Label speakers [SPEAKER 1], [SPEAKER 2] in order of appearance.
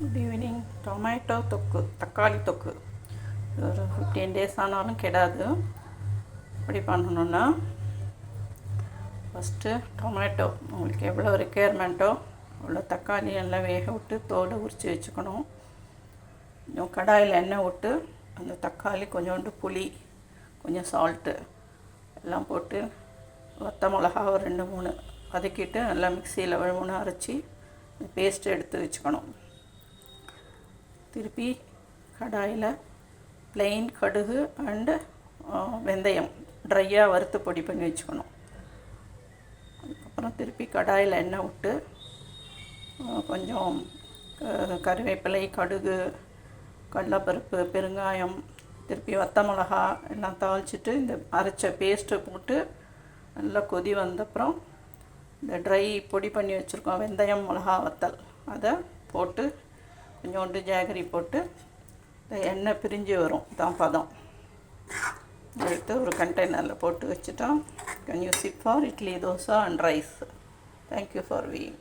[SPEAKER 1] Good evening. Tomato தொக்கு, தக்காளி தொக்கு. ஒரு 15 days ஆனாலும் கெடாது. எப்படி பண்ணணுன்னா, ஃபஸ்ட்டு டொமேட்டோ உங்களுக்கு எவ்வளோ ரெக்குயர்மெண்ட்டோ அவ்வளோ தக்காளி எல்லாம் வேக விட்டு தோலை உரித்து வச்சுக்கணும். கொஞ்சம் கடாயில் எண்ணெய் விட்டு அந்த தக்காளி, கொஞ்சோண்டு புளி, கொஞ்சம் சால்ட்டு எல்லாம் போட்டு வத்த மிளகா ஒரு 2-3 வதக்கிட்டு நல்லா மிக்சியில் வழுவுன்னு அரைச்சி பேஸ்ட்டு எடுத்து வச்சுக்கணும். திருப்பி கடாயில் ப்ளெயின் கடுகு அண்டு வெந்தயம் ட்ரையாக வறுத்து பொடி பண்ணி வச்சுக்கணும். அதுக்கப்புறம் திருப்பி கடாயில் எண்ணெய் விட்டு கொஞ்சம் கருவேப்பிலை, கடுகு, கடலைப்பருப்பு, பெருங்காயம், திருப்பி வத்த மிளகா எல்லாம் தாளிச்சிட்டு இந்த அரைச்ச பேஸ்ட்டை போட்டு நல்லா கொதி வந்தப்புறம் இந்த ட்ரை பொடி பண்ணி வச்சுருக்கோம் வெந்தயம், மிளகா வத்தல், அதை போட்டு கொஞ்சோண்டு ஜாகரி போட்டு எண்ணெய் பிரிஞ்சு வரும் தான் பதம். எடுத்து ஒரு கண்டெய்னரில் போட்டு வச்சுட்டோம். Can use it for idli, dosa and rise. Thank you for viewing.